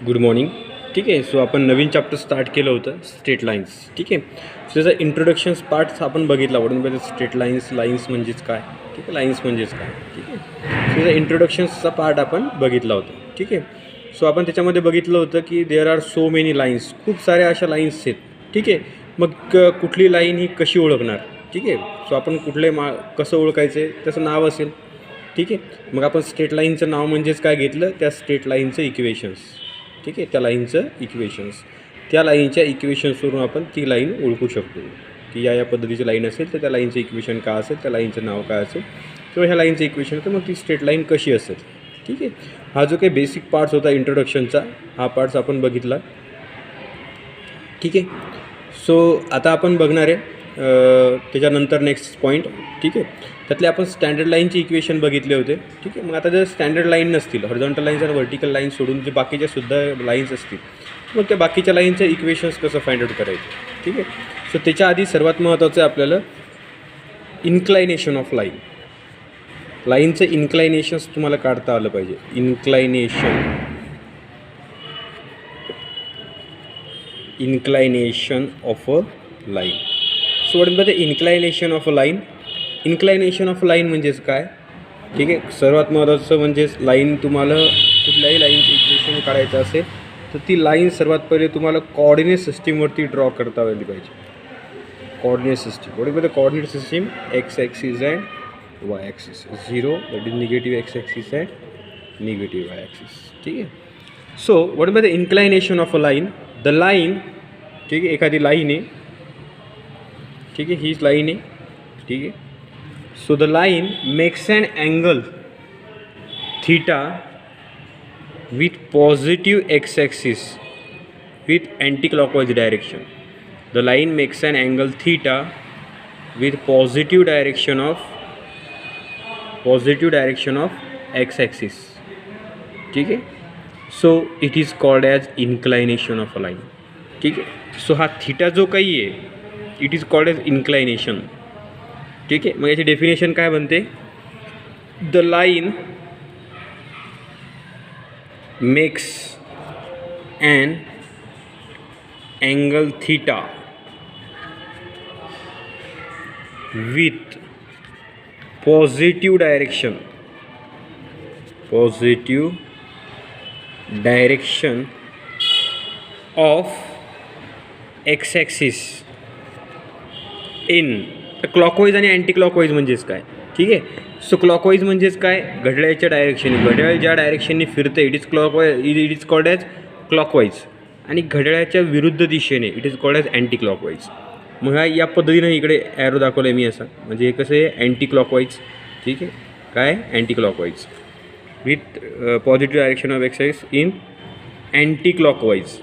Good morning. ठीक आहे. So आपण नवीन चॅप्टर स्टार्ट केलं होतं स्ट्रेट लाईन्स. ठीक आहे. सो त्याचा इंट्रोडक्शन्स पार्ट्स आपण बघितला म्हणजे स्ट्रेट लाईन्स म्हणजेच काय. ठीक आहे. लाईन्स म्हणजेच काय. ठीक आहे. सो त्याचा इंट्रोडक्शन्सचा पार्ट आपण बघितला होता. ठीक आहे. सो आपण त्याच्यामध्ये बघितलं होतं की there are so many lines, खूप साऱ्या अशा लाईन्स आहेत. ठीक आहे. मग कुठली लाईन ही कशी ओळखणार. ठीक आहे. सो आपण कसं ओळखायचं आहे त्याचं नाव असेल. ठीक आहे. मग आपण स्ट्रेट लाईनचं नाव म्हणजेच काय घेतलं, त्या स्ट्रेट लाईनचं इक्वेशन्स. ठीक आहे. त्या लाईनचं इक्वेशन्स, त्या लाईनच्या इक्वेशन्सवरून आपण ती लाईन ओळखू शकतो की या पद्धतीची लाईन असेल तर त्या लाईनचं इक्वेशन काय असेल, त्या लाईनचं नाव काय असेल किंवा ह्या लाईनचं इक्वेशन तर मग ती स्ट्रेट लाईन कशी असेल. ठीक आहे. हा जो काही बेसिक पार्ट्स होता इंट्रोडक्शनचा, हा पार्ट्स आपण बघितला. ठीक आहे. सो आता आपण बघणार आहे त्याच्यानंतर नेक्स्ट पॉईंट. ठीक आहे. त्यातले आपण स्टँडर्ड लाईनची इक्वेशन बघितले होते. ठीक आहे. मग आता जर स्टँडर्ड लाईन नसतील, हॉरिझॉन्टल लाईन्स आणि व्हर्टिकल लाईन सोडून जे बाकीच्या सुद्धा लाईन्स असतील, मग त्या बाकीच्या लाईनच्या इक्वेशन्स कसं फाइंड आउट करायचं. ठीक आहे. सो त्याच्या आधी सर्वात महत्त्वाचं आहे आपल्याला इन्क्लायनेशन ऑफ लाईन. लाईनचं इन्क्लायनेशन्स तुम्हाला काढता आलं पाहिजे. Inclination of a line. So what is the inclination of a line. Inclination of line म्हणजेच काय. ठीक आहे. सर्वात महत्त्वाचं म्हणजेच लाईन, तुम्हाला कुठल्याही लाईनचं इक्वेशन काढायचं असेल तर ती लाईन सर्वात पहिले तुम्हाला कोऑर्डिनेट सिस्टीमवरती ड्रॉ करता आली पाहिजे. Coordinate system. What is the coordinate system. X axis and Y axis. 0 that is negative X axis and negative Y axis. ठीक आहे. So what is the inclination of a line. The line. ठीक आहे. एखादी line आहे. ठीक आहे. हीच line आहे. ठीक आहे. So the line makes an angle theta with positive x-axis with anti-clockwise direction. The line makes an angle theta with positive direction of x-axis. ठीक आहे. So it is called as inclination of a line. ठीक आहे. So हा theta जो काही आहे, it is called as inclination. ठीक आहे. मग याची डेफिनेशन काय बनते. The line makes an angle theta with positive direction of x axis in clockwise आणि अँटी क्लॉकवाईज म्हणजेच काय. ठीक आहे. सो क्लॉकवाईज म्हणजेच काय, घड्याळाच्या डायरेक्शनने, घड्याळ ज्या डायरेक्शनने फिरते it is it is called as clockwise. आणि घड्याळाच्या विरुद्ध दिशेने it is called as anti clockwise. मग हा या पद्धतीने इकडे ॲरो दाखवलं आहे मी असं, म्हणजे हे कसं आहे अँटी क्लॉकवाईज. ठीक आहे. काय anti clockwise with positive direction of excise in anti clockwise.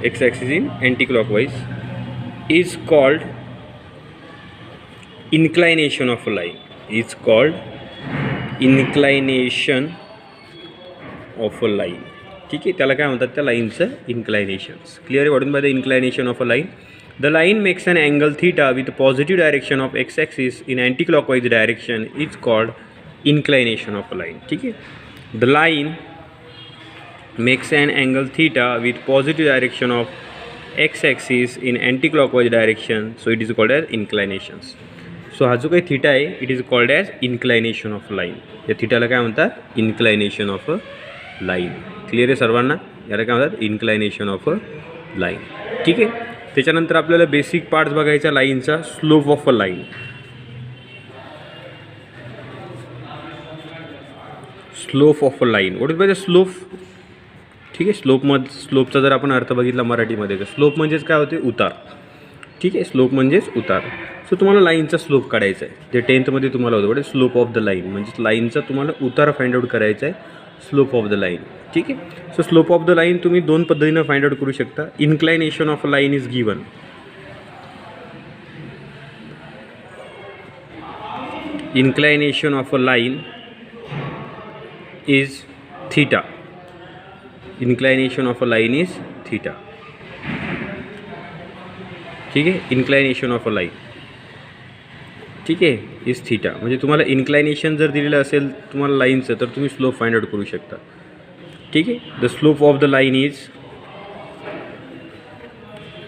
x-axis in anti-clockwise is called inclination of a line. ठीक आहे. त्याला काय म्हणतात, त्या लाईनचं inclinations. Clear. What is by the inclination of a line. The line makes an angle theta with positive direction of x axis in anticlockwise direction is called inclination of a line. ठीक आहे. The line makes an angle theta with positive direction of x-axis in anti-clockwise direction, so it is called as inclinations. So हा जो काही theta आहे it is called as inclination of line. या थीटाला काय म्हणतात, inclination of a line. Clear आहे सर्वांना. याला काय म्हणतात, इन्क्लायनेशन ऑफ अ लाईन. ठीक आहे. त्याच्यानंतर आपल्याला बेसिक पार्ट्स बघायचा लाईनचा. Slope of a line. Slope of a line. What is by the slope. ठीक आहे. स्लोपचा जर आपण अर्थ बघितला मराठीमध्ये तर स्लोप म्हणजेच काय होते, उतार. ठीक आहे. स्लोप म्हणजेच उतार. सो तुम्हाला लाईनचा स्लोप काढायचा आहे. ते 10th तुम्हाला होतं. स्लोप ऑफ द लाईन म्हणजे लाईनचा तुम्हाला उतार फाइंड आउट करायचा आहे. Slope of the line. ठीक आहे. So slope of the line तुम्ही दोन पद्धतीनं फाइंड आउट करू शकता. Inclination of a line is given. Inclination of a line is theta. inclination of a line is theta. ठीक है. inclination of a line. ठीक आहे, इज थीटा. म्हणजे तुम्हाला इन्क्लायनेशन जर दिलेलं असेल तुम्हाला लाईनचं तर तुम्ही स्लोप फाइंड आउट करू शकता. ठीक आहे, the slope of the line is,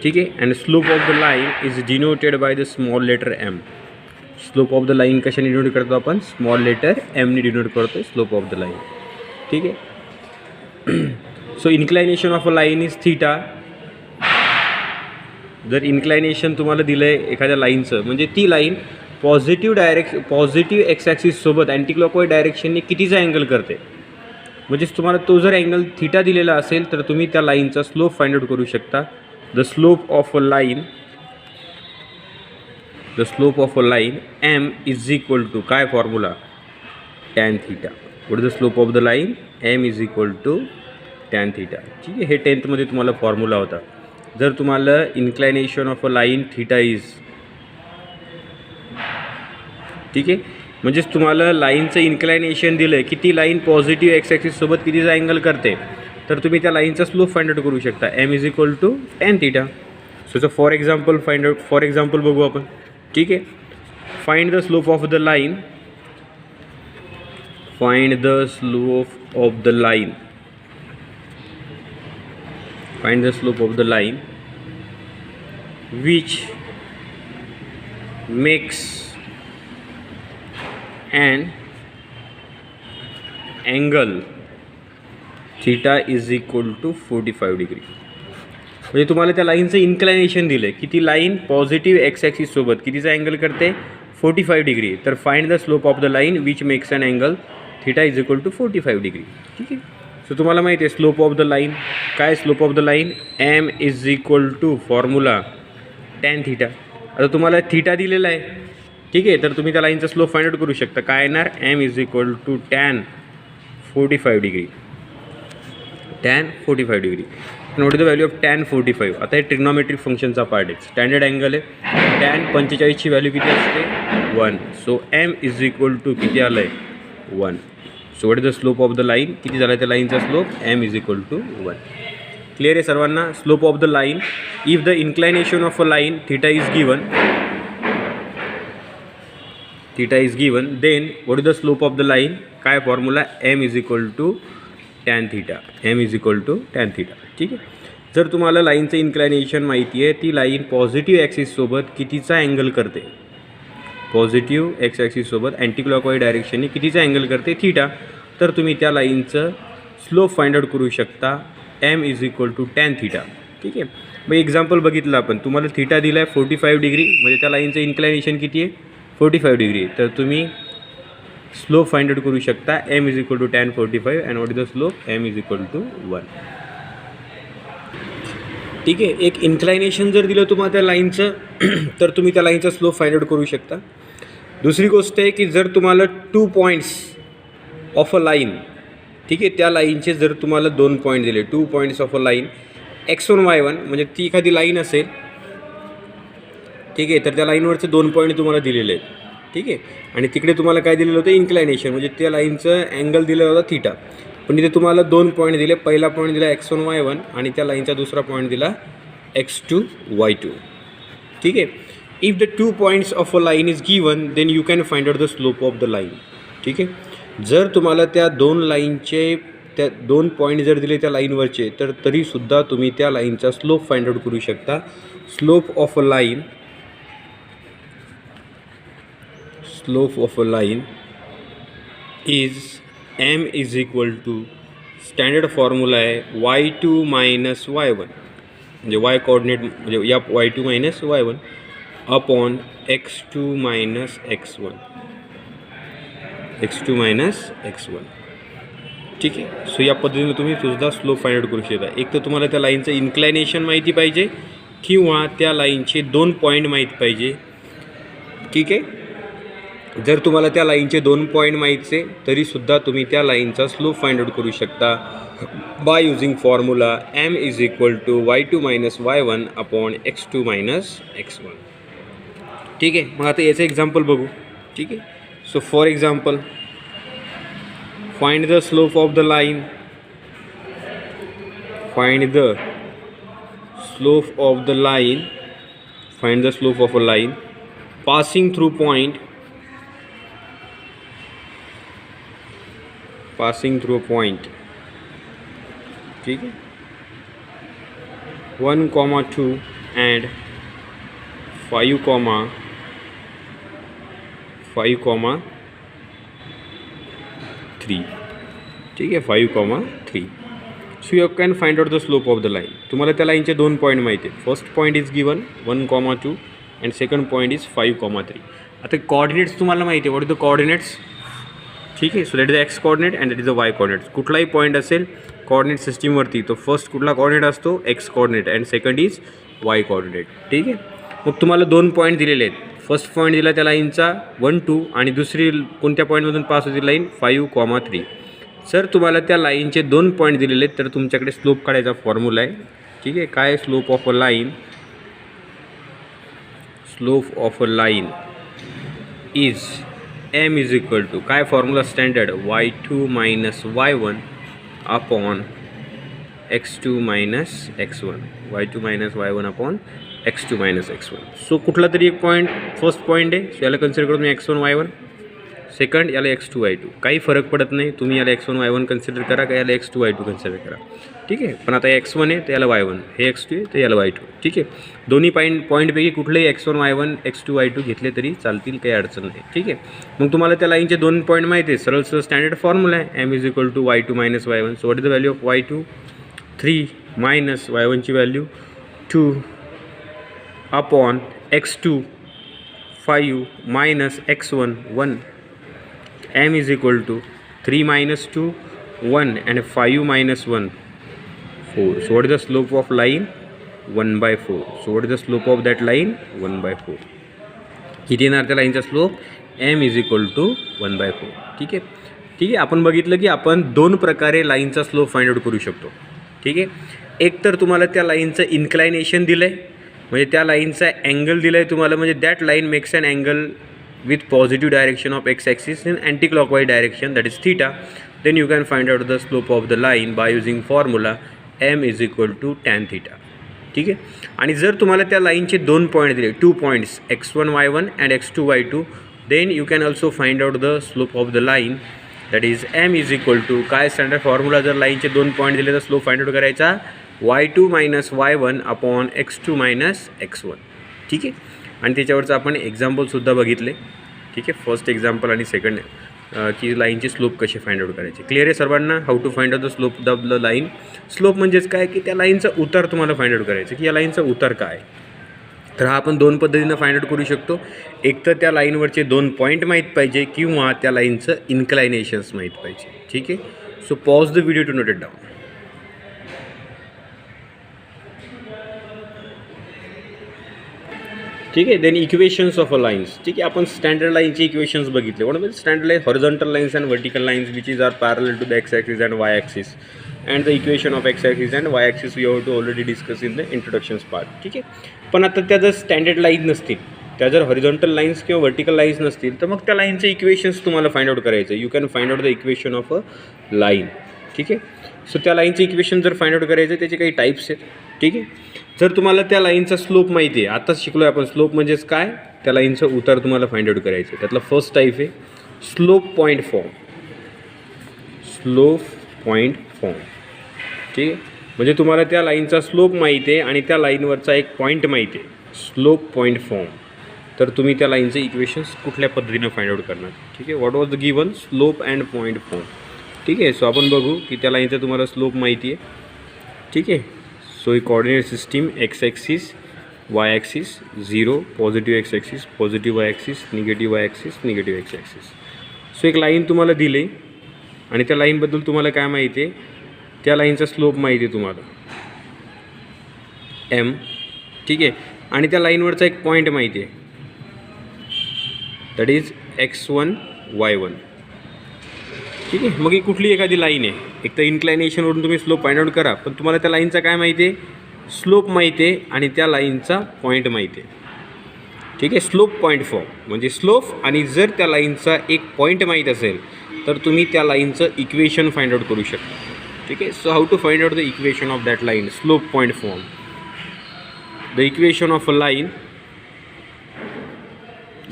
ठीक आहे, and slope of the line is denoted by the small letter M. Slope of the line कशाने डिनोट करतो आपण? स्मॉल लेटर एमने डिनोट करतो स्लोप ऑफ द लाईन. ठीक आहे. So inclination of a line is theta. जर inclination तुम्हाला दिलं आहे एखाद्या लाईनचं म्हणजे ती लाईन पॉझिटिव्ह एक्स ॲक्सिससोबत अँटी क्लॉकवाईज डायरेक्शनने कितीचा अँगल करते. म्हणजेच तुम्हाला तो जर अँगल थीटा दिलेला असेल तर तुम्ही त्या लाईनचा स्लोप फाइंड आउट करू शकता. The slope of a line, the slope of a line M is equal to काय formula? Tan theta. What is the slope of the line? M is equal to tan theta. ठीक आहे, हे 10th तुम्हाला formula होता. जर तुम्हाला inclination of a line theta is, ठीक आहे, म्हणजेच तुम्हाला लाईनचं इन्क्लायनेशन दिलं आहे की ती लाईन पॉझिटिव्ह एक्स ॲक्सिससोबत कितीचा अँगल करते तर तुम्ही त्या लाईनचा स्लोप फाइंड आउट करू शकता. M is equal to tan theta. So for example बघू आपण. ठीक आहे, find the slope of the line, find the slope of the line, find the slope of the line which makes an angle theta is equal to 45 degree. म्हणजे तुम्हाला त्या लाईनचं इन्क्लायनेशन दिलं आहे की ती लाईन पॉझिटिव्ह एक्स ॲक्सिससोबत कितीचा अँगल करते? 45 degree. तर find the slope of the line which makes an angle theta is equal to 45 degree. ठीक आहे. सो तुम्हाला माहिती आहे स्लोप ऑफ द लाईन काय? Slope of the line M is equal to formula tan theta. आता तुम्हाला theta दिलेला आहे, ठीक आहे, तर तुम्ही त्या लाईनचा स्लोप फाइंड आउट करू शकता. काय येणार? M is equal to tan 45 degree. Tan 45 degree. Note the value of tan 45. आता हे ट्रिग्नॉमेट्रिक फंक्शनचा पार्ट आहे. स्टँडर्ड अँगल आहे. टॅन 45ची व्हॅल्यू किती असते? 1. So m is equal to किती आलं आहे? 1. So what is the slope of the line? किती झाला त्या लाईनचा slope? M is equal to 1. Clear आहे सर्वांना? Slope of the line, if the inclination of a line theta is given, then what is the slope of the line? काय formula? M is equal to tan theta. M is equal to tan theta. ठीक आहे. जर तुम्हाला लाईनचं इन्क्लायनेशन माहिती आहे, ती line positive ॲक्सिससोबत कितीचा angle करते? पॉझिटिव्ह एक्स ॲक्सिससोबत अँटी क्लॉकवाईज डायरेक्शनने कितीचा अँगल करते? थीटा. तर तुम्ही त्या लाईनचं स्लोप फाइंड आउट करू शकता. M is equal to tan theta. ठीक आहे. मग एक्झाम्पल बघितलं आपण, तुम्हाला थीटा दिला आहे 45 डिग्री, म्हणजे त्या लाईनचं इन्क्लायनेशन किती आहे? 45 डिग्री. तर तुम्ही स्लोप फाइंड आउट करू शकता. M is equal to tan 45 and what is the slope? M is equal to 1. ठीक आहे. एक इन्क्लायनेशन जर दिलं तुम्हाला त्या लाईनचं तर तुम्ही त्या लाईनचा स्लोप फाइंड आउट करू शकता. दुसरी गोष्ट आहे की जर तुम्हाला 2 पॉईंट्स ऑफ अ लाईन, ठीक आहे, त्या लाईनचे जर तुम्हाला 2 पॉईंट दिले, 2 points of a line x1 y1, म्हणजे ती एखादी लाईन असेल, ठीक आहे, तर त्या लाईनवरचे 2 पॉईंट तुम्हाला दिलेले आहेत. ठीक आहे. आणि तिकडे तुम्हाला काय दिलेलं होतं? इन्क्लायनेशन, म्हणजे त्या लाईनचं अँगल दिलेला होता थीटा. पण इथे तुम्हाला 2 पॉईंट दिले. पहिला पॉईंट दिला x1 y1 आणि त्या लाईनचा दुसरा पॉईंट दिला x2 y2. ठीक आहे. If the 2 points of a line is given then you can find out the slope of the line. ठीक आहे. जर तुम्हाला त्या 2 लाईनचे त्या 2 पॉईंट जर दिले त्या लाईनवरचे तर तरीसुद्धा तुम्ही त्या लाईनचा स्लोप फाइंड आउट करू शकता. Slope of a line, slope of a line is m is equal to, standard formula आहे y2 मायनस y1, म्हणजे वाय कोऑर्डिनेट म्हणजे या y2 minus y1 upon x2 minus x1, x2 minus x1. ठीक आहे. So या पद्धतीने तुम्ही सुद्धा स्लोप फाइंड आउट करू शकता. एक तर तुम्हाला त्या लाईनचं इन्क्लायनेशन माहिती पाहिजे किंवा त्या लाईनचे 2 पॉईंट माहीत पाहिजे. ठीक आहे. जर तुम्हाला त्या लाईनचे 2 पॉईंट माहीतचे तरीसुद्धा तुम्ही त्या लाईनचा स्लोप फाइंड आउट करू शकता by using formula M is equal to y2 minus y1 upon x2 minus x1. ठीक आहे. मग आता याचं एक्झाम्पल बघू. ठीक आहे. So for example, find the slope of the line, find the slope of the line, find the slope of a line passing through a point, ठीक है, 1,2 and 5,3, ठीक आहे, 5,3. So you can find out the slope of the line. तुम्हाला त्या लाईनचे 2 point माहिती आहेत. First point is given 1,2 and second point is 5,3. आता कॉर्डिनेट्स तुम्हाला माहिती आहे. व्हॉट इज द कॉर्डिनेट्स, ठीक आहे. So that is the x coordinate and that is the Y coordinates. कुठलाही पॉईंट असेल कॉर्डिनेट सिस्टीमवरती तो फर्स्ट कुठला कॉर्डिनेट असतो, x coordinate, and second is y coordinate, ठीक आहे. मग तुम्हाला 2 पॉईंट दिलेले आहेत. फर्स्ट पॉईंट दिला त्या लाईनचा 1, 2 आणि दुसरी कोणत्या पॉईंटमधून पास होती लाईन 5,3. सर तुम्हाला त्या लाईनचे 2 पॉईंट दिलेले आहेत, तर तुमच्याकडे स्लोप काढायचा फॉर्म्युला आहे, ठीक आहे. काय slope of a line, slope of a line is m is equal to काय formula standard, y2 minus y1 upon x2 minus x1, y2 minus y1 upon x2 minus x1. So कुठला तरी एक point first point आहे, so याला consider करू मी x1 y1, second याला x2 y2. काही फरक पडत नाही, तुम्ही याला x1 y1 कन्सिडर करा का याला x2 y2 कन्सिडर करा, ठीक आहे. पण आता x1 आहे तर याला y1, हे x2 आहे तर याला y2, ठीक आहे. दोन्ही पॉईंटपैकी कुठलेही x1 y1 x2 y2 घेतले तरी चालतील, काही अडचण नाही, ठीक आहे. मग तुम्हाला त्या लाईनचे 2 पॉईंट माहिती आहे. सरळ स्टँडर्ड फॉर्म्युला आहे m is equal to y2 minus y1. So what is the value of y2, 3 minus y1ची व्हॅल्यू 2 अपॉन x2 5 minus x1 1. m is equal to 3 minus 2 1 and 5 minus 1 4. So what is the slope of line, 1/4. So what is the slope of that line, 1/4. किती येणार त्या लाईनचा slope, m is equal to 1/4, ठीक आहे. ठीक आहे, आपण बघितलं की आपण 2 प्रकारे लाईनचा स्लोप फाइंड आउट करू शकतो, ठीक आहे. एक तर तुम्हाला त्या लाईनचं इन्क्लायनेशन दिलं आहे, म्हणजे त्या लाईनचा अँगल दिला आहे तुम्हाला, म्हणजे that line makes an angle with positive direction of x-axis in anti-clockwise direction, that is theta. Then you can find out the slope of the line by using formula m is equal to tan theta, ठीक आहे. आणि जर तुम्हाला त्या लाईनचे 2 point दिले, 2 points x1 y1 and x2 y2, then you can also find out the slope of the line, that is m is equal to काय standard formula, जर लाईनचे 2 पॉईंट दिले तर स्लोप फाइंड आउट करायचा y2 minus y1 upon x2 minus x1, ठीक आहे. आणि त्याच्यावरचं आपण एक्झाम्पलसुद्धा बघितले, ठीक आहे. फर्स्ट एक्झाम्पल आणि सेकंड की लाईनची स्लोप कशी फाइंड आउट करायची. क्लिअर आहे सर्वांना, how to find out the slope of the line. Slope म्हणजेच काय की त्या लाईनचा उतार तुम्हाला फाइंड आउट करायचं, की या लाईनचा उतार काय. तर हा आपण 2 पद्धतीनं फाइंड आउट करू शकतो. एक तर त्या लाईनवरचे 2 पॉईंट माहीत पाहिजे, किंवा त्या लाईनचं इन्क्लायनेशन्स माहीत पाहिजे, ठीक आहे. So pause the video to note it down. ठीक आहे. Then equations of a lines, ठीक आहे. आपण स्टँडर्ड लाईनचे इक्वेशन्स बघितले. What means standard line, horizontal lines and vertical lines which is are parallel to the X axis and Y axis, and the equation of x axis and Y axis we have to already discuss in the introductions part, ठीक आहे. पण आता त्या जर standard line नसतील, त्या जर horizontal lines किंवा व्हर्टिकल लाईन्स नसतील, तर मग त्या लाईनचे इक्वेशन्स तुम्हाला फाइंड आउट करायचं. You can find out the equation of a line, ठीक आहे. सो त्या लाईनचे इक्वेशन जर फाइंड आउट करायचं, त्याचे काही टाईप्स आहेत, ठीक आहे. जर तुम्हाला त्या लाईनचा स्लोप माहिती आहे, आताच शिकलो आहे आपण स्लोप म्हणजेच काय, त्या लाईनचं उतार तुम्हाला फाइंड आउट करायचं. त्यातला फर्स्ट टाईप आहे slope point form. Slope point form, ठीक आहे. म्हणजे तुम्हाला त्या लाईनचा स्लोप माहिती आहे आणि त्या लाईनवरचा एक पॉईंट माहिती आहे, स्लोप पॉईंट फॉर्म. तर तुम्ही त्या लाईनचे इक्वेशन्स कुठल्या पद्धतीनं फाइंड आउट करणार, ठीक आहे. What was the given, slope and point form, ठीक आहे. सो आपण बघू की त्या लाईनचा तुम्हाला स्लोप माहिती आहे, ठीक आहे. सो ही coordinate system X axis, Y axis 0, positive X axis, positive Y axis, negative Y axis, negative X axis. So एक लाईन तुम्हाला दिली आणि त्या लाईनबद्दल तुम्हाला काय माहिती आहे, त्या लाईनचा स्लोप माहिती आहे तुम्हाला m, ठीक आहे. आणि त्या लाईनवरचा एक पॉईंट माहिती आहे, दॅट इज x1 y1, ठीक आहे. मग ही कुठली एखादी लाईन आहे, एक तर इन्क्लायनेशनवरून तुम्ही स्लोप फाइंड आउट करा, पण तुम्हाला त्या लाईनचा काय माहिती आहे, स्लोप माहिती आहे आणि त्या लाईनचा पॉईंट माहिती आहे, ठीक आहे. स्लोप पॉईंट फॉर्म म्हणजे स्लोप, आणि जर त्या लाईनचा एक पॉईंट माहीत असेल तर तुम्ही त्या लाईनचं इक्वेशन फाइंड आउट करू शकता, ठीक आहे. So how to find out the equation of that line, slope point form. The equation of a line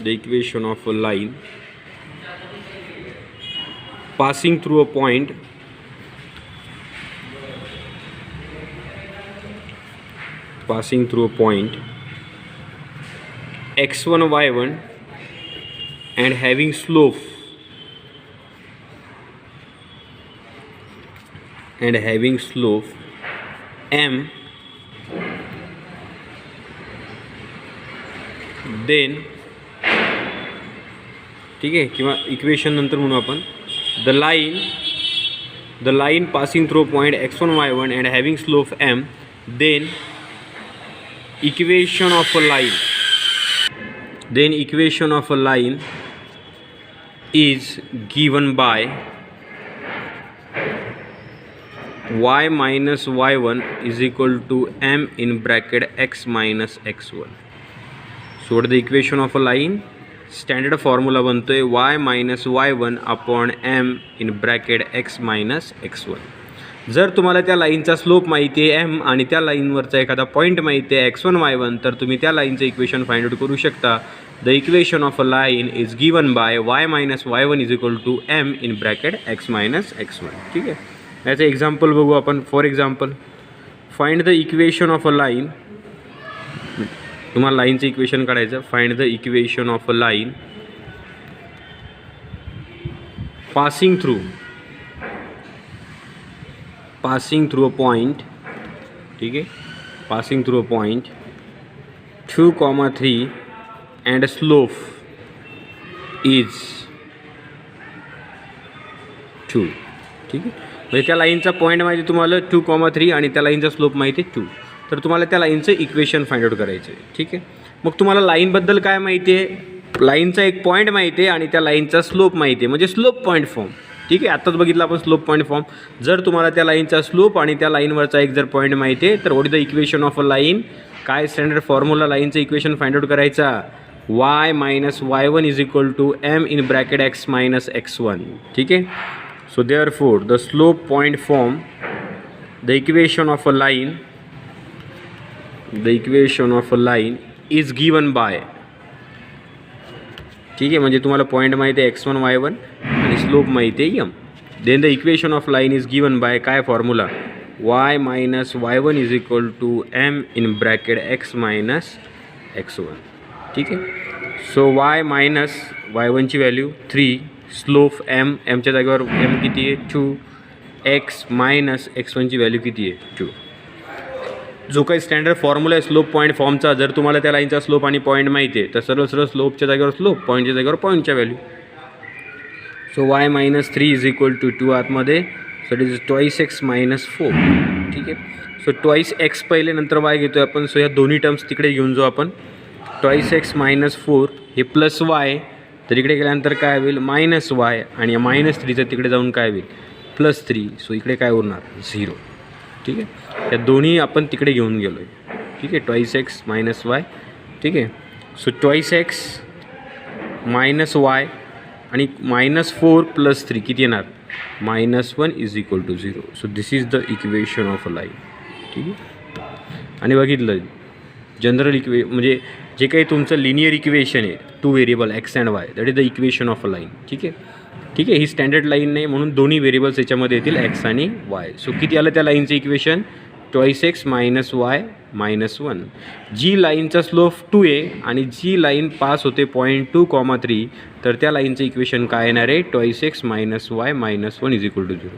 the equation of a line passing through a point x1 y1 and having slope m, then ठीक आहे, किंवा equation नंतर म्हणू आपण the line passing through point x1 y1 and having slope m, then equation of a line is given by y minus y1 is equal to m in bracket x minus x1. So what is the equation of a line? Standard formula बनतोय y minus y1 upon m in bracket x minus x1. जर तुम्हाला त्या लाईनचा slope माहिती आहे m आणि त्या लाईनवरचा एखादा पॉईंट माहिती आहे x1 y1, तर तुम्ही त्या लाईनचं इक्वेशन फाइंड आउट करू शकता. The equation of a line is given by y minus y1 is equal to m in bracket x minus x1. ठीक आहे, याचं एक्झाम्पल बघू आपण. For example, find the equation of a line. तुम्हाला लाईनचं equation काढायचं. Find the equation of a line passing through a point. ठीक आहे, passing through a point 2,3 and slope is 2. ठीक आहे, म्हणजे त्या लाईनचा पॉईंट माहिती तुम्हाला 2,3 आणि त्या लाईनचा स्लोप माहिती आहे 2. तर तुम्हाला त्या लाईनचं इक्वेशन फाइंड आउट करायचं आहे. ठीक आहे, मग तुम्हाला लाईनबद्दल काय माहिती आहे? लाईनचा एक पॉईंट माहिती आहे आणि त्या लाईनचा स्लोप माहिती आहे, म्हणजे स्लोप पॉईंट फॉर्म. ठीक आहे, आत्ताच बघितलं आपण स्लोप पॉईंट फॉर्म. जर तुम्हाला त्या लाईनचा स्लोप आणि त्या लाईनवरचा एक जर पॉईंट माहिती आहे, तर what is the equation of a line? काय स्टँडर्ड फॉर्म्युला लाईनचं इक्वेशन फाइंड आउट करायचा? y minus y1 is equal to m in bracket x minus x1. ठीक आहे, so therefore the slope point form, the equation of a line is given by. ठीक आहे, म्हणजे तुम्हाला point माहिती आहे x1 y1 आणि स्लोप माहिती आहे m. Then the equation of line is given by काय formula? y minus y1 is equal to m in bracket x minus x1. ठीक आहे, सो y मायनस y1ची व्हॅल्यू 3, स्लोप mच्या जागेवर m किती आहे? 2, x मायनस x1ची व्हॅल्यू किती आहे? 2. जो काही स्टँडर्ड फॉर्म्युला आहे स्लोप पॉईंट फॉर्मचा, जर तुम्हाला त्या लाईनचा स्लोप आणि पॉईंट माहिती आहे, तर सरळ स्लोपच्या जागेवर स्लोप, पॉईंटच्या जागेवर पॉईंटच्या value. So y minus 3 is equal to 2 आतमध्ये, so it is twice x minus 4. ठीक आहे, सो ट्वाईस x पहिले, नंतर y घेतो आहे आपण. सो या दोन्ही टर्म्स तिकडे घेऊन जाऊ आपण. ट्वाईस x मायनस 4 हे प्लस y, तर इकडे गेल्यानंतर काय होईल? मायनस y, आणि या मायनस 3चं तिकडे जाऊन काय होईल? प्लस 3. सो इकडे काय उरणार? 0. ठीक आहे, या दोन्ही आपण तिकडे घेऊन गेलो आहे. ठीक आहे, ट्वाईस x मायनस y. ठीक आहे, so twice x minus y आणि मायनस 4 प्लस 3 किती येणार? -1 is equal to 0. So this is the equation of a line. ठीक आहे, आणि बघितलं जनरल म्हणजे जे काही तुमचं लिनियर इक्वेशन आहे 2 variable x and y, that is the equation of a line. ठीक आहे, ठीक आहे, ही स्टँडर्ड लाईन नाही म्हणून दोन्ही व्हेरिएबल्स याच्यामध्ये येतील x आणि y. सो किती आलं त्या लाईनचं equation? Twice x minus y minus 1. जी लाईनचा स्लोप 2 आहे आणि जी लाईन पास होते पॉईंट 2,3, तर त्या लाईनचं इक्वेशन काय येणार आहे? Twice x minus y minus 1 is equal to 0.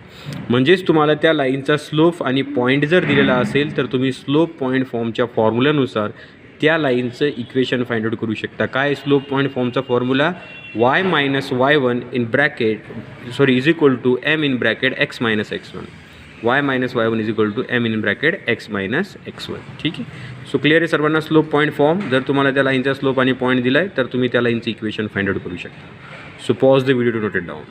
म्हणजेच तुम्हाला त्या लाईनचा स्लोप आणि पॉईंट जर दिलेला असेल, तर तुम्ही स्लोप पॉईंट फॉर्मच्या फॉर्म्युल्यानुसार त्या लाईनचं इक्वेशन फाइंड आउट करू शकता. काय स्लोप पॉईंट फॉर्मचा formula? y minus y1 in bracket is equal to m in bracket x minus x1. y minus y1 is equal to m in bracket x minus x1. ठीक आहे, so clear आहे सर्वांना slope point form. जर तुम्हाला त्या लाईनचा slope आणि point दिला आहे, तर तुम्ही त्या लाईनचं इक्वेशन फाइंड आउट करू शकता. So pause the video to note it down.